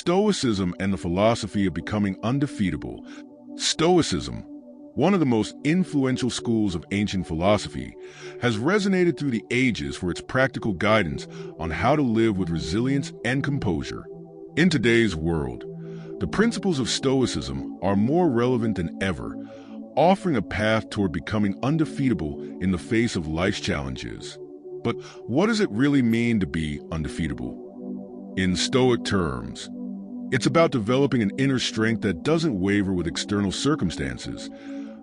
Stoicism and the philosophy of becoming undefeatable. Stoicism, one of the most influential schools of ancient philosophy, has resonated through the ages for its practical guidance on how to live with resilience and composure. In today's world, the principles of Stoicism are more relevant than ever, offering a path toward becoming undefeatable in the face of life's challenges. But what does it really mean to be undefeatable? In Stoic terms, it's about developing an inner strength that doesn't waver with external circumstances,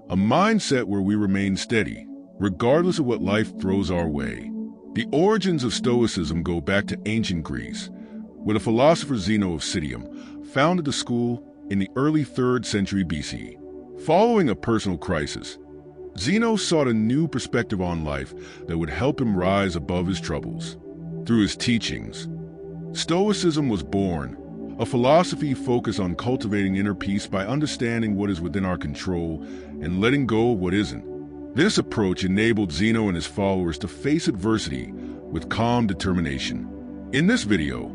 a mindset where we remain steady, regardless of what life throws our way. The origins of Stoicism go back to ancient Greece, where the philosopher Zeno of Citium founded the school in the early 3rd century BC. Following a personal crisis, Zeno sought a new perspective on life that would help him rise above his troubles. Through his teachings, Stoicism was born, a philosophy focused on cultivating inner peace by understanding what is within our control and letting go of what isn't. This approach enabled Zeno and his followers to face adversity with calm determination. In this video,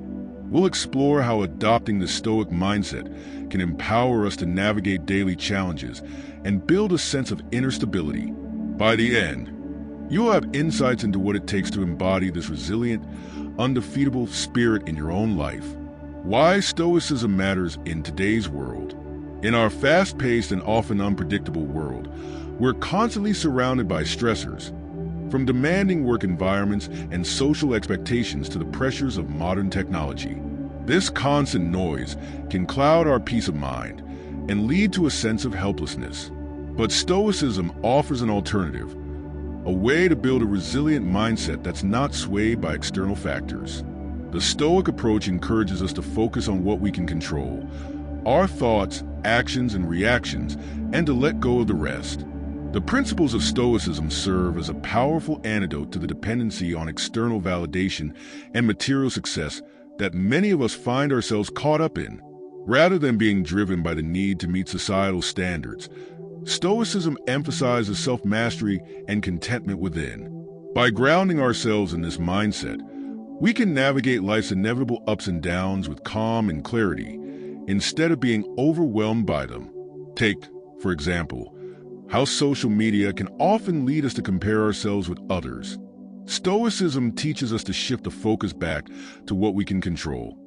we'll explore how adopting the Stoic mindset can empower us to navigate daily challenges and build a sense of inner stability. By the end, you'll have insights into what it takes to embody this resilient, undefeatable spirit in your own life. Why Stoicism matters in today's world. In our fast-paced and often unpredictable world, we're constantly surrounded by stressors, from demanding work environments and social expectations to the pressures of modern technology. This constant noise can cloud our peace of mind and lead to a sense of helplessness. But Stoicism offers an alternative, a way to build a resilient mindset that's not swayed by external factors. The Stoic approach encourages us to focus on what we can control, our thoughts, actions, and reactions, and to let go of the rest. The principles of Stoicism serve as a powerful antidote to the dependency on external validation and material success that many of us find ourselves caught up in. Rather than being driven by the need to meet societal standards, Stoicism emphasizes self-mastery and contentment within. By grounding ourselves in this mindset, we can navigate life's inevitable ups and downs with calm and clarity, instead of being overwhelmed by them. Take, for example, how social media can often lead us to compare ourselves with others. Stoicism teaches us to shift the focus back to what we can control,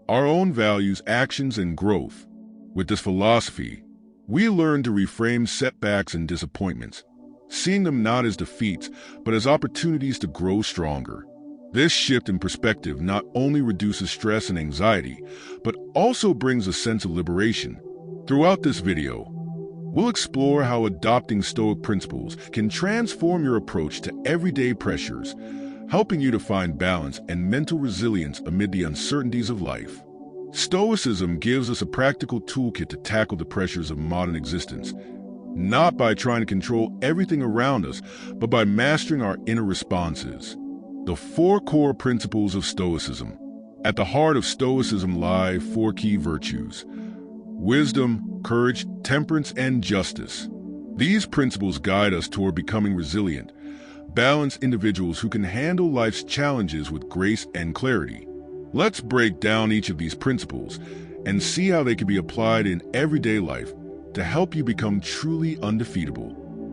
our own values, actions, and growth. With this philosophy, we learn to reframe setbacks and disappointments, seeing them not as defeats, but as opportunities to grow stronger. This shift in perspective not only reduces stress and anxiety, but also brings a sense of liberation. Throughout this video, we'll explore how adopting Stoic principles can transform your approach to everyday pressures, helping you to find balance and mental resilience amid the uncertainties of life. Stoicism gives us a practical toolkit to tackle the pressures of modern existence, not by trying to control everything around us, but by mastering our inner responses. The 4 core principles of Stoicism. At the heart of Stoicism lie 4 key virtues: wisdom, courage, temperance, and justice. These principles guide us toward becoming resilient, balanced individuals who can handle life's challenges with grace and clarity. Let's break down each of these principles and see how they can be applied in everyday life to help you become truly undefeatable.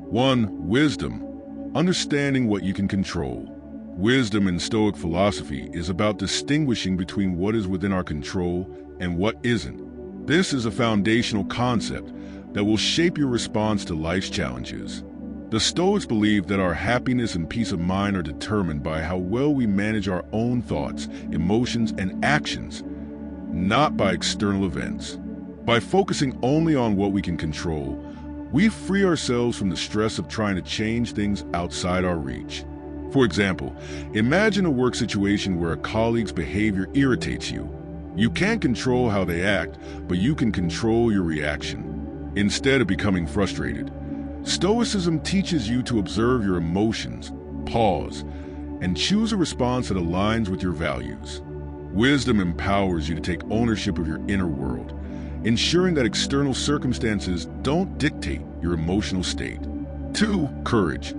1. Wisdom. Understanding what you can control. Wisdom in Stoic philosophy is about distinguishing between what is within our control and what isn't. This is a foundational concept that will shape your response to life's challenges. The Stoics believe that our happiness and peace of mind are determined by how well we manage our own thoughts, emotions, and actions, not by external events. By focusing only on what we can control, we free ourselves from the stress of trying to change things outside our reach. For example, imagine a work situation where a colleague's behavior irritates you. You can't control how they act, but you can control your reaction. Instead of becoming frustrated, Stoicism teaches you to observe your emotions, pause, and choose a response that aligns with your values. Wisdom empowers you to take ownership of your inner world, ensuring that external circumstances don't dictate your emotional state. 2. Courage.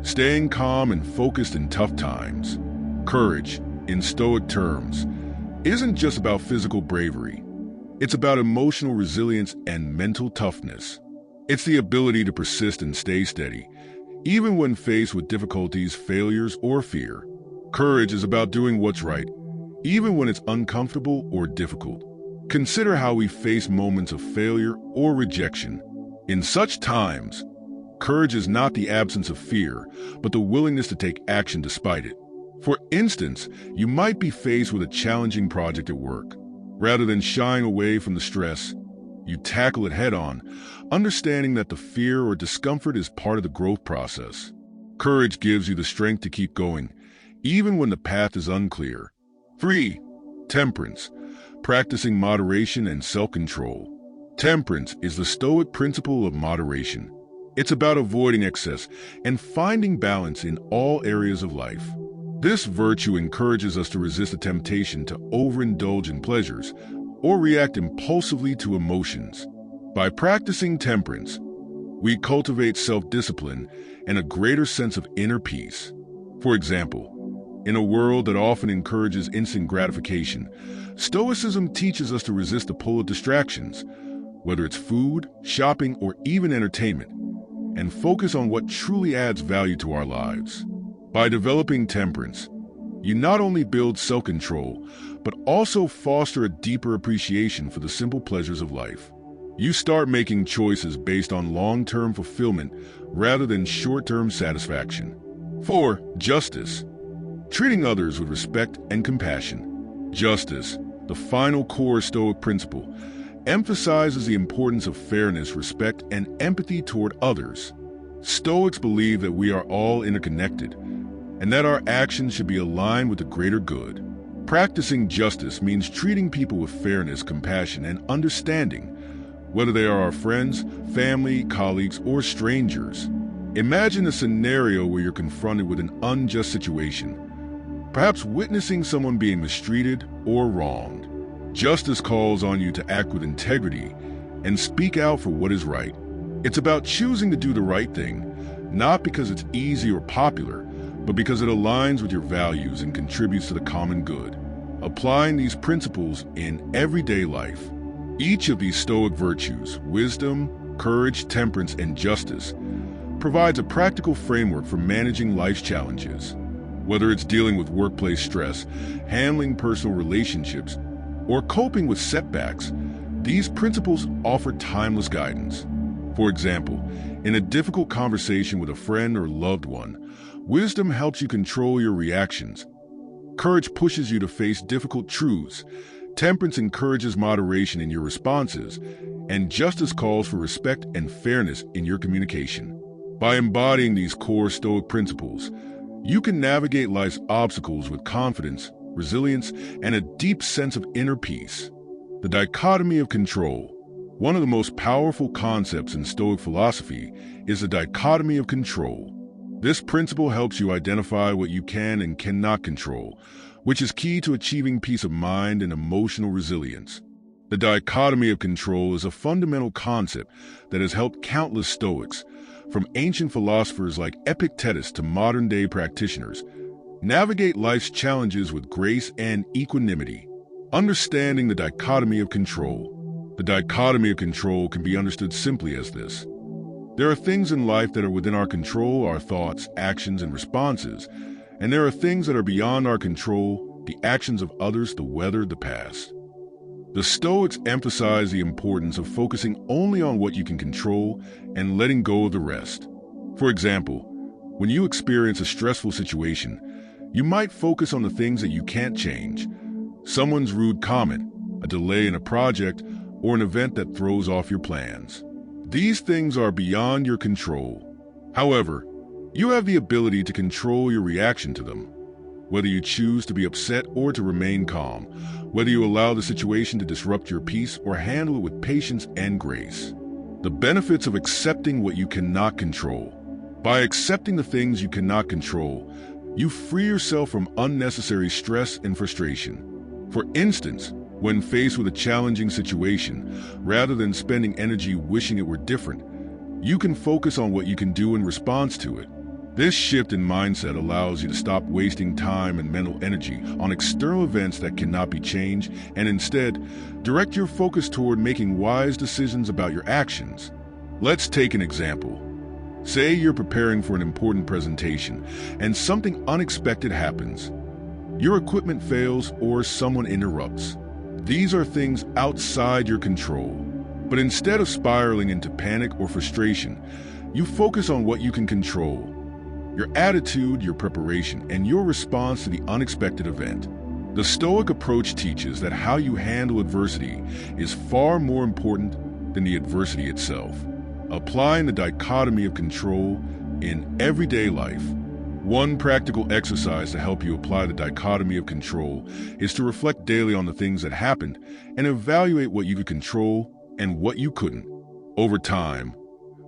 Staying calm and focused in tough times. Courage, in Stoic terms, isn't just about physical bravery. It's about emotional resilience and mental toughness. It's the ability to persist and stay steady, even when faced with difficulties, failures, or fear. Courage is about doing what's right, even when it's uncomfortable or difficult. Consider how we face moments of failure or rejection. In such times, courage is not the absence of fear, but the willingness to take action despite it. For instance, you might be faced with a challenging project at work. Rather than shying away from the stress, you tackle it head-on, understanding that the fear or discomfort is part of the growth process. Courage gives you the strength to keep going, even when the path is unclear. 3. Temperance, practicing moderation and self-control. Temperance is the Stoic principle of moderation. It's about avoiding excess and finding balance in all areas of life. This virtue encourages us to resist the temptation to overindulge in pleasures or react impulsively to emotions. By practicing temperance, we cultivate self-discipline and a greater sense of inner peace. For example, in a world that often encourages instant gratification, Stoicism teaches us to resist the pull of distractions, whether it's food, shopping, or even entertainment, and focus on what truly adds value to our lives. By developing temperance, you not only build self-control, but also foster a deeper appreciation for the simple pleasures of life. You start making choices based on long-term fulfillment rather than short-term satisfaction. 4. Justice, treating others with respect and compassion. Justice, the final core Stoic principle, emphasizes the importance of fairness, respect, and empathy toward others. Stoics believe that we are all interconnected, and that our actions should be aligned with the greater good. Practicing justice means treating people with fairness, compassion, and understanding, whether they are our friends, family, colleagues, or strangers. Imagine a scenario where you're confronted with an unjust situation, perhaps witnessing someone being mistreated or wronged. Justice calls on you to act with integrity and speak out for what is right. It's about choosing to do the right thing, not because it's easy or popular, but because it aligns with your values and contributes to the common good. Applying these principles in everyday life, each of these Stoic virtues, wisdom, courage, temperance, and justice, provides a practical framework for managing life's challenges. Whether it's dealing with workplace stress, handling personal relationships, or coping with setbacks, these principles offer timeless guidance. For example, in a difficult conversation with a friend or loved one, wisdom helps you control your reactions. Courage pushes you to face difficult truths. Temperance encourages moderation in your responses, and justice calls for respect and fairness in your communication. By embodying these core Stoic principles, you can navigate life's obstacles with confidence, resilience, and a deep sense of inner peace. The dichotomy of control. One of the most powerful concepts in Stoic philosophy is the dichotomy of control. This principle helps you identify what you can and cannot control, which is key to achieving peace of mind and emotional resilience. The dichotomy of control is a fundamental concept that has helped countless Stoics, from ancient philosophers like Epictetus to modern-day practitioners, navigate life's challenges with grace and equanimity. Understanding the dichotomy of control. The dichotomy of control can be understood simply as this. There are things in life that are within our control, our thoughts, actions, and responses, and there are things that are beyond our control, the actions of others, the weather, the past. The Stoics emphasize the importance of focusing only on what you can control and letting go of the rest. For example, when you experience a stressful situation, you might focus on the things that you can't change. Someone's rude comment, a delay in a project, or an event that throws off your plans. These things are beyond your control. However, you have the ability to control your reaction to them. Whether you choose to be upset or to remain calm, whether you allow the situation to disrupt your peace or handle it with patience and grace. The benefits of accepting what you cannot control. By accepting the things you cannot control, you free yourself from unnecessary stress and frustration. For instance, when faced with a challenging situation, rather than spending energy wishing it were different, you can focus on what you can do in response to it. This shift in mindset allows you to stop wasting time and mental energy on external events that cannot be changed and instead direct your focus toward making wise decisions about your actions. Let's take an example. Say you're preparing for an important presentation and something unexpected happens. Your equipment fails or someone interrupts. These are things outside your control. But instead of spiraling into panic or frustration, you focus on what you can control: your attitude, your preparation, and your response to the unexpected event. The Stoic approach teaches that how you handle adversity is far more important than the adversity itself. Applying the dichotomy of control in everyday life. One practical exercise to help you apply the dichotomy of control is to reflect daily on the things that happened and evaluate what you could control and what you couldn't. Over time,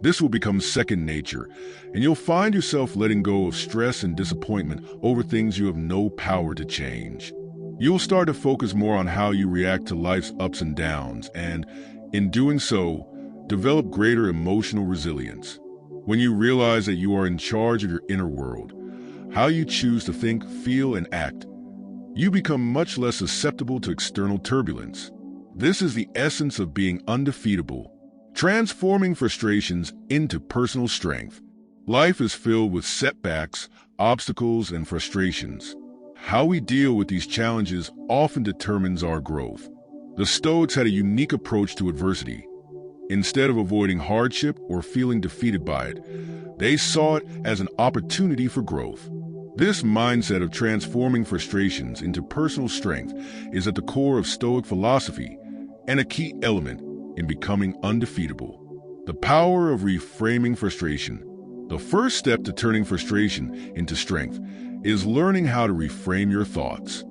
this will become second nature, and you'll find yourself letting go of stress and disappointment over things you have no power to change. You'll start to focus more on how you react to life's ups and downs, and in doing so, develop greater emotional resilience. When you realize that you are in charge of your inner world, how you choose to think, feel, and act, you become much less susceptible to external turbulence. This is the essence of being undefeatable, transforming frustrations into personal strength. Life is filled with setbacks, obstacles, and frustrations. How we deal with these challenges often determines our growth. The Stoics had a unique approach to adversity. Instead of avoiding hardship or feeling defeated by it, they saw it as an opportunity for growth. This mindset of transforming frustrations into personal strength is at the core of Stoic philosophy and a key element in becoming undefeatable. The power of reframing frustration. The first step to turning frustration into strength is learning how to reframe your thoughts.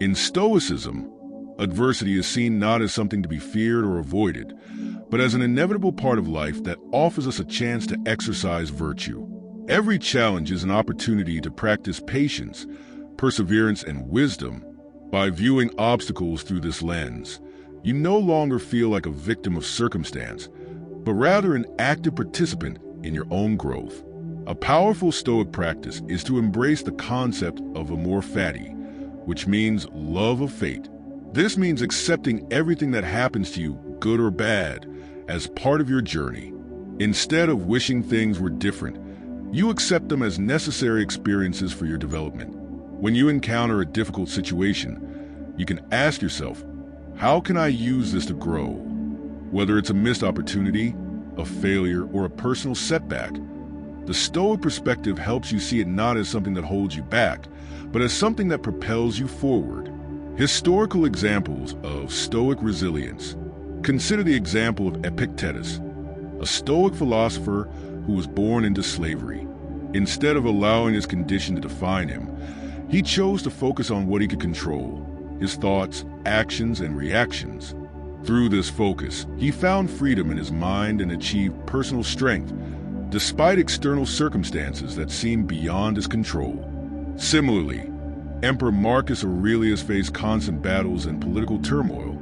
In Stoicism, adversity is seen not as something to be feared or avoided, but as an inevitable part of life that offers us a chance to exercise virtue. Every challenge is an opportunity to practice patience, perseverance, and wisdom. By viewing obstacles through this lens, you no longer feel like a victim of circumstance, but rather an active participant in your own growth. A powerful Stoic practice is to embrace the concept of amor fati, which means love of fate. This means accepting everything that happens to you, good or bad, as part of your journey. Instead of wishing things were different, you accept them as necessary experiences for your development. When you encounter a difficult situation, you can ask yourself, how can I use this to grow? Whether it's a missed opportunity, a failure, or a personal setback, the Stoic perspective helps you see it not as something that holds you back, but as something that propels you forward. Historical examples of Stoic resilience. Consider the example of Epictetus, a Stoic philosopher who was born into slavery. Instead of allowing his condition to define him, he chose to focus on what he could control: his thoughts, actions, and reactions. Through this focus, he found freedom in his mind and achieved personal strength, despite external circumstances that seemed beyond his control. Similarly, Emperor Marcus Aurelius faced constant battles and political turmoil,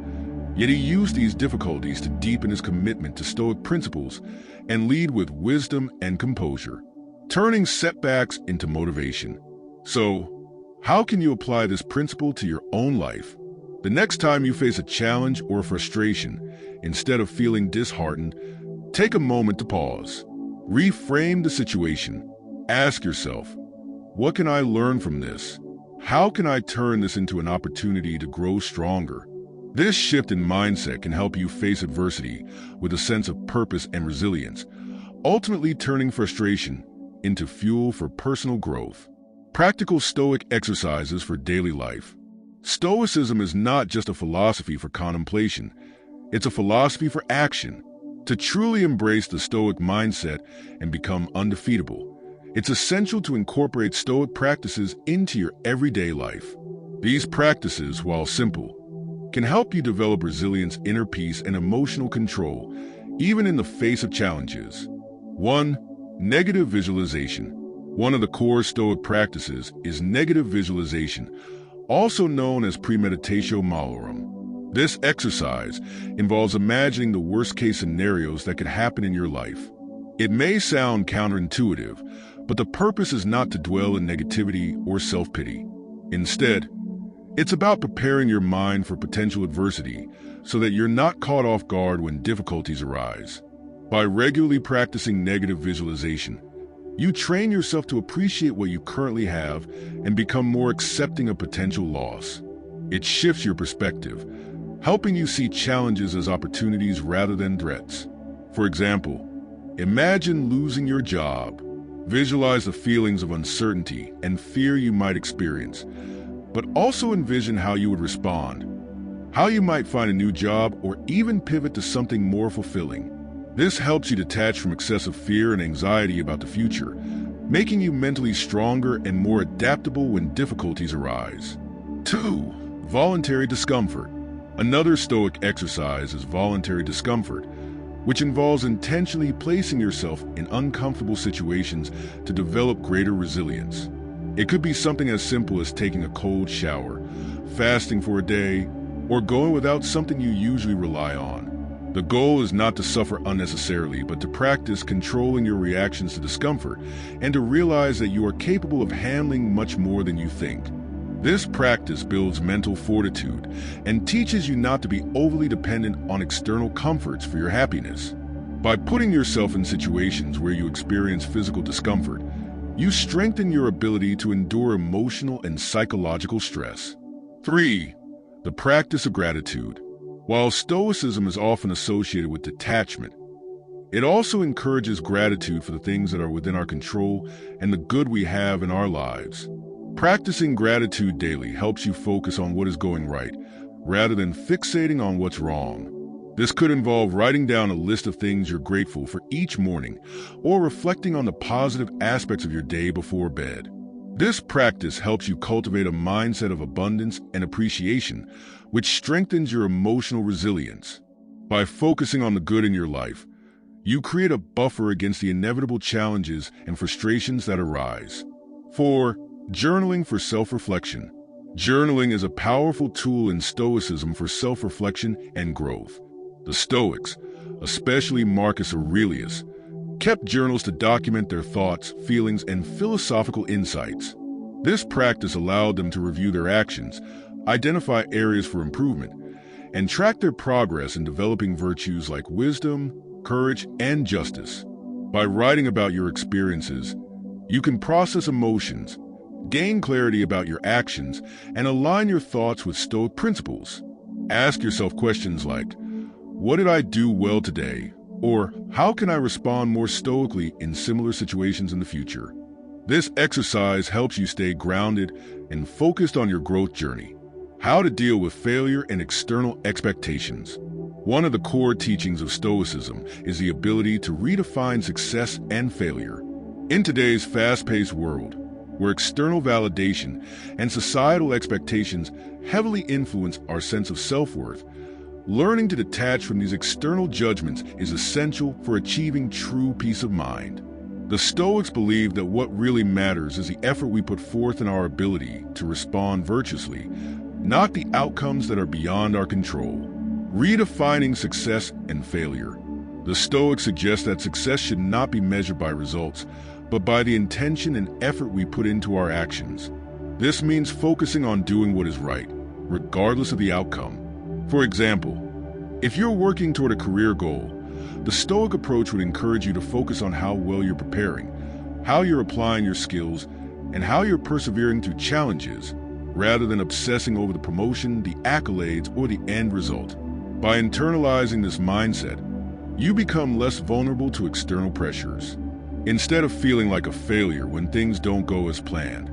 yet he used these difficulties to deepen his commitment to Stoic principles and lead with wisdom and composure, turning setbacks into motivation. So, how can you apply this principle to your own life? The next time you face a challenge or frustration, instead of feeling disheartened, take a moment to pause. Reframe the situation. Ask yourself, what can I learn from this? How can I turn this into an opportunity to grow stronger? This shift in mindset can help you face adversity with a sense of purpose and resilience, ultimately turning frustration into fuel for personal growth. Practical Stoic exercises for daily life. Stoicism is not just a philosophy for contemplation, it's a philosophy for action. To truly embrace the Stoic mindset and become undefeatable, it's essential to incorporate Stoic practices into your everyday life. These practices, while simple, can help you develop resilience, inner peace, and emotional control, even in the face of challenges. 1. Negative visualization. One of the core Stoic practices is negative visualization, also known as premeditatio malorum. This exercise involves imagining the worst-case scenarios that could happen in your life. It may sound counterintuitive, But the purpose is not to dwell in negativity or self-pity. Instead, it's about preparing your mind for potential adversity so that you're not caught off guard when difficulties arise. By regularly practicing negative visualization, you train yourself to appreciate what you currently have and become more accepting of potential loss. It shifts your perspective, helping you see challenges as opportunities rather than threats. For example, imagine losing your job. Visualize the feelings of uncertainty and fear you might experience, but also envision how you would respond, how you might find a new job or even pivot to something more fulfilling. This helps you detach from excessive fear and anxiety about the future, making you mentally stronger and more adaptable when difficulties arise. 2. Voluntary discomfort. Another Stoic exercise is voluntary discomfort, which involves intentionally placing yourself in uncomfortable situations to develop greater resilience. It could be something as simple as taking a cold shower, fasting for a day, or going without something you usually rely on. The goal is not to suffer unnecessarily, but to practice controlling your reactions to discomfort and to realize that you are capable of handling much more than you think. This practice builds mental fortitude and teaches you not to be overly dependent on external comforts for your happiness. By putting yourself in situations where you experience physical discomfort, you strengthen your ability to endure emotional and psychological stress. 3. The practice of gratitude. While Stoicism is often associated with detachment, it also encourages gratitude for the things that are within our control and the good we have in our lives. Practicing gratitude daily helps you focus on what is going right, rather than fixating on what's wrong. This could involve writing down a list of things you're grateful for each morning, or reflecting on the positive aspects of your day before bed. This practice helps you cultivate a mindset of abundance and appreciation, which strengthens your emotional resilience. By focusing on the good in your life, you create a buffer against the inevitable challenges and frustrations that arise. 4. Journaling for self-reflection. Journaling is a powerful tool in Stoicism for self-reflection and growth. The Stoics, especially Marcus Aurelius, kept journals to document their thoughts, feelings, and philosophical insights. This practice allowed them to review their actions, identify areas for improvement, and track their progress in developing virtues like wisdom, courage, and justice. By writing about your experiences, you can process emotions, gain clarity about your actions, and align your thoughts with Stoic principles. Ask yourself questions like, what did I do well today? Or how can I respond more stoically in similar situations in the future? This exercise helps you stay grounded and focused on your growth journey. How to deal with failure and external expectations. One of the core teachings of Stoicism is the ability to redefine success and failure. In today's fast-paced world, where external validation and societal expectations heavily influence our sense of self-worth, learning to detach from these external judgments is essential for achieving true peace of mind. The Stoics believe that what really matters is the effort we put forth in our ability to respond virtuously, not the outcomes that are beyond our control. Redefining success and failure. The Stoics suggest that success should not be measured by results, but by the intention and effort we put into our actions. This means focusing on doing what is right, regardless of the outcome. For example, if you're working toward a career goal, the Stoic approach would encourage you to focus on how well you're preparing, how you're applying your skills, and how you're persevering through challenges, rather than obsessing over the promotion, the accolades, or the end result. By internalizing this mindset, you become less vulnerable to external pressures. Instead of feeling like a failure when things don't go as planned,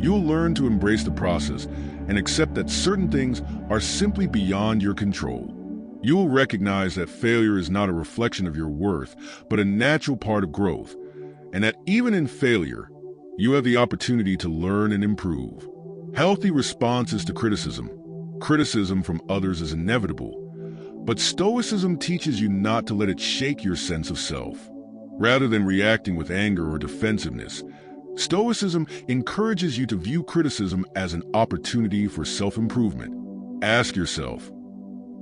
you'll learn to embrace the process and accept that certain things are simply beyond your control. You will recognize that failure is not a reflection of your worth, but a natural part of growth, and that even in failure, you have the opportunity to learn and improve. Healthy responses to criticism. Criticism from others is inevitable, but Stoicism teaches you not to let it shake your sense of self. Rather than reacting with anger or defensiveness, Stoicism encourages you to view criticism as an opportunity for self-improvement. Ask yourself,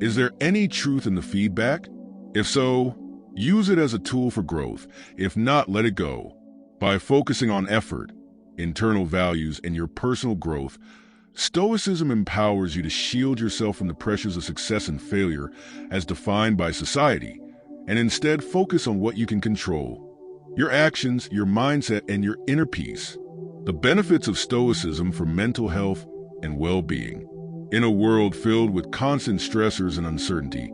is there any truth in the feedback? If so, use it as a tool for growth. If not, let it go. By focusing on effort, internal values, and your personal growth, Stoicism empowers you to shield yourself from the pressures of success and failure as defined by society, and instead focus on what you can control: your actions, your mindset, and your inner peace. The benefits of Stoicism for mental health and well-being. In a world filled with constant stressors and uncertainty,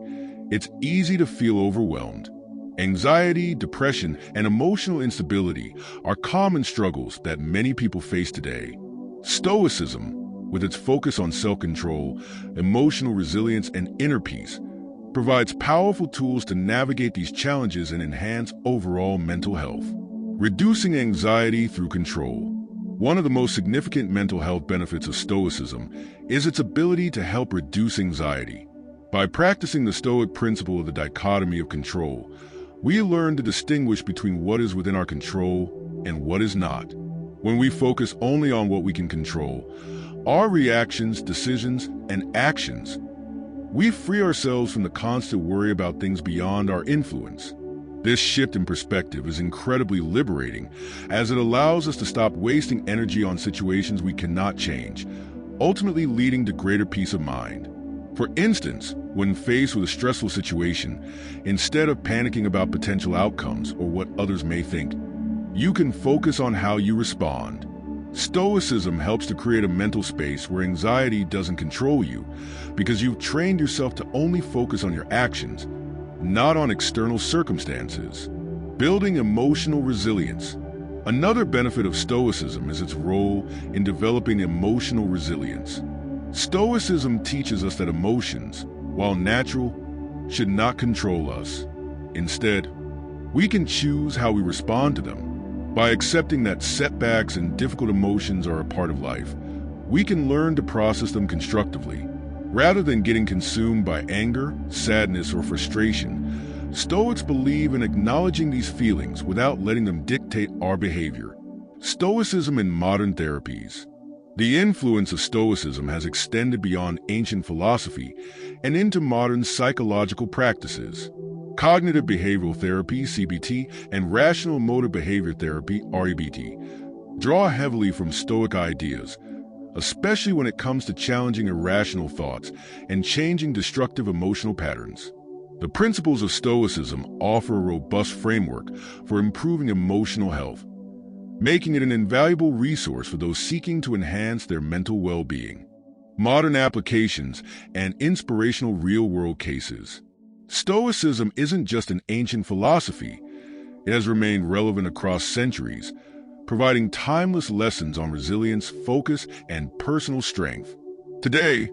it's easy to feel overwhelmed. Anxiety, depression, and emotional instability are common struggles that many people face today. Stoicism, with its focus on self-control, emotional resilience, and inner peace, provides powerful tools to navigate these challenges and enhance overall mental health. Reducing anxiety through control. One of the most significant mental health benefits of Stoicism is its ability to help reduce anxiety. By practicing the Stoic principle of the dichotomy of control, we learn to distinguish between what is within our control and what is not. When we focus only on what we can control, our reactions, decisions, and actions, we free ourselves from the constant worry about things beyond our influence. This shift in perspective is incredibly liberating, as it allows us to stop wasting energy on situations we cannot change, ultimately leading to greater peace of mind. For instance, when faced with a stressful situation, instead of panicking about potential outcomes or what others may think, you can focus on how you respond. Stoicism helps to create a mental space where anxiety doesn't control you, because you've trained yourself to only focus on your actions, not on external circumstances. Building emotional resilience. Another benefit of Stoicism is its role in developing emotional resilience. Stoicism teaches us that emotions, while natural, should not control us. Instead, we can choose how we respond to them. By accepting that setbacks and difficult emotions are a part of life, we can learn to process them constructively. Rather than getting consumed by anger, sadness, or frustration, Stoics believe in acknowledging these feelings without letting them dictate our behavior. Stoicism in modern therapies. The influence of Stoicism has extended beyond ancient philosophy and into modern psychological practices. Cognitive behavioral therapy, CBT, and rational emotive behavior therapy, REBT, draw heavily from Stoic ideas, especially when it comes to challenging irrational thoughts and changing destructive emotional patterns. The principles of Stoicism offer a robust framework for improving emotional health, making it an invaluable resource for those seeking to enhance their mental well-being. Modern applications and inspirational real-world cases. Stoicism isn't just an ancient philosophy. It has remained relevant across centuries, providing timeless lessons on resilience, focus, and personal strength. Today,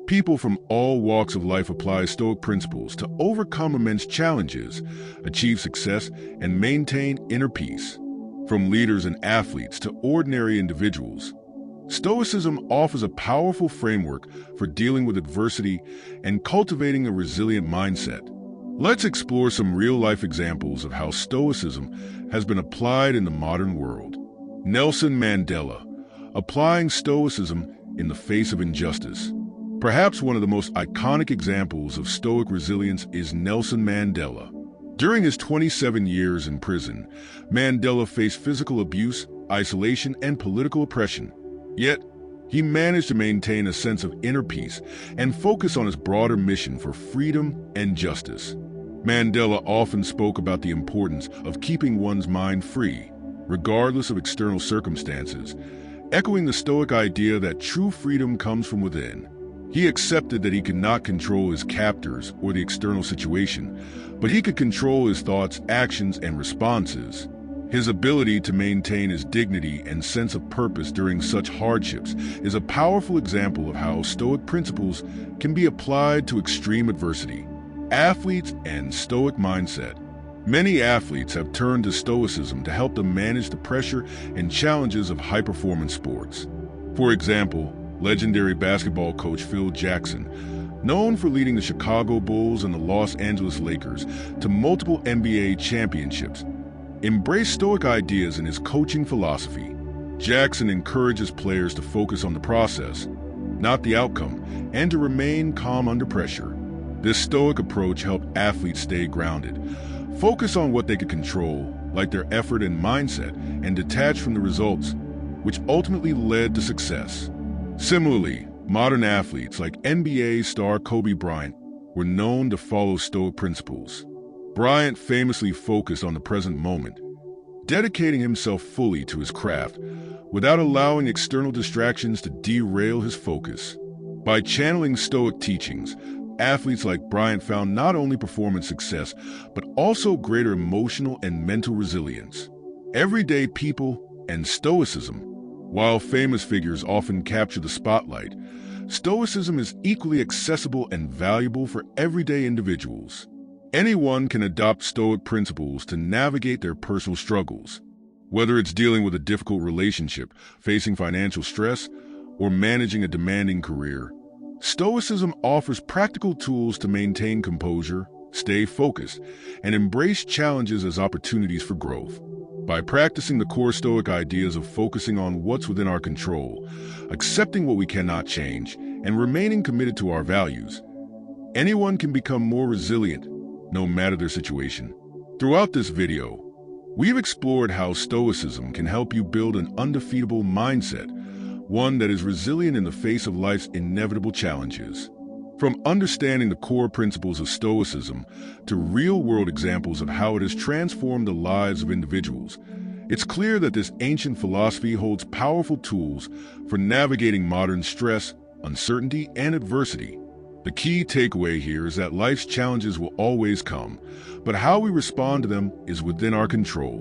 people from all walks of life apply Stoic principles to overcome immense challenges, achieve success, and maintain inner peace. From leaders and athletes to ordinary individuals, Stoicism offers a powerful framework for dealing with adversity and cultivating a resilient mindset. Let's explore some real-life examples of how Stoicism has been applied in the modern world. Nelson Mandela, applying Stoicism in the face of injustice. Perhaps one of the most iconic examples of Stoic resilience is Nelson Mandela. During his 27 years in prison, Mandela faced physical abuse, isolation, and political oppression. Yet, he managed to maintain a sense of inner peace and focus on his broader mission for freedom and justice. Mandela often spoke about the importance of keeping one's mind free, regardless of external circumstances, echoing the Stoic idea that true freedom comes from within. He accepted that he could not control his captors or the external situation, but he could control his thoughts, actions, and responses. His ability to maintain his dignity and sense of purpose during such hardships is a powerful example of how Stoic principles can be applied to extreme adversity. Athletes and Stoic mindset. Many athletes have turned to Stoicism to help them manage the pressure and challenges of high-performance sports. For example, legendary basketball coach Phil Jackson, known for leading the Chicago Bulls and the Los Angeles Lakers to multiple NBA championships, embraced Stoic ideas in his coaching philosophy. Jackson encourages players to focus on the process, not the outcome, and to remain calm under pressure. This Stoic approach helped athletes stay grounded, focus on what they could control, like their effort and mindset, and detached from the results, which ultimately led to success. Similarly, modern athletes like NBA star Kobe Bryant were known to follow Stoic principles. Bryant famously focused on the present moment, dedicating himself fully to his craft without allowing external distractions to derail his focus. By channeling Stoic teachings, athletes like Bryant found not only performance success, but also greater emotional and mental resilience. Everyday people and Stoicism. While famous figures often capture the spotlight, Stoicism is equally accessible and valuable for everyday individuals. Anyone can adopt Stoic principles to navigate their personal struggles. Whether it's dealing with a difficult relationship, facing financial stress, or managing a demanding career, Stoicism offers practical tools to maintain composure, stay focused, and embrace challenges as opportunities for growth. By practicing the core Stoic ideas of focusing on what's within our control, accepting what we cannot change, and remaining committed to our values, anyone can become more resilient, no matter their situation. Throughout this video, we've explored how Stoicism can help you build an undefeatable mindset, one that is resilient in the face of life's inevitable challenges. From understanding the core principles of Stoicism to real-world examples of how it has transformed the lives of individuals, it's clear that this ancient philosophy holds powerful tools for navigating modern stress, uncertainty, and adversity. The key takeaway here is that life's challenges will always come, but how we respond to them is within our control.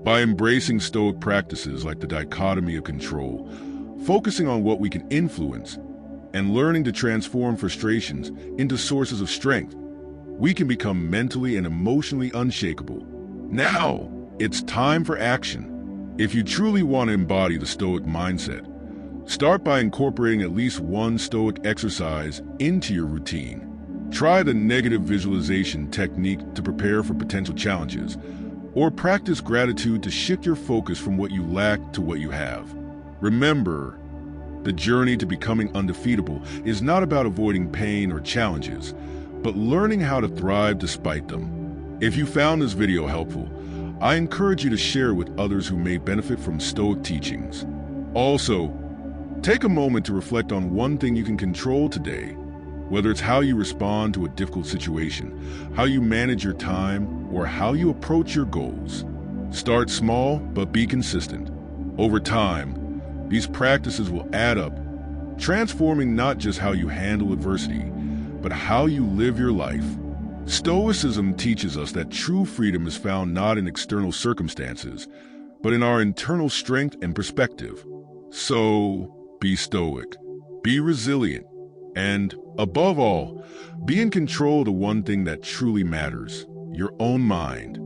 By embracing Stoic practices like the dichotomy of control, focusing on what we can influence, and learning to transform frustrations into sources of strength, we can become mentally and emotionally unshakable. Now, it's time for action. If you truly want to embody the Stoic mindset, start by incorporating at least one Stoic exercise into your routine. Try the negative visualization technique to prepare for potential challenges, or practice gratitude to shift your focus from what you lack to what you have. Remember, the journey to becoming undefeatable is not about avoiding pain or challenges, but learning how to thrive despite them. If you found this video helpful, I encourage you to share it with others who may benefit from Stoic teachings. Also, take a moment to reflect on one thing you can control today, whether it's how you respond to a difficult situation, how you manage your time, or how you approach your goals. Start small, but be consistent. Over time, these practices will add up, transforming not just how you handle adversity, but how you live your life. Stoicism teaches us that true freedom is found not in external circumstances, but in our internal strength and perspective. So, be stoic, be resilient, and, above all, be in control of the one thing that truly matters, your own mind.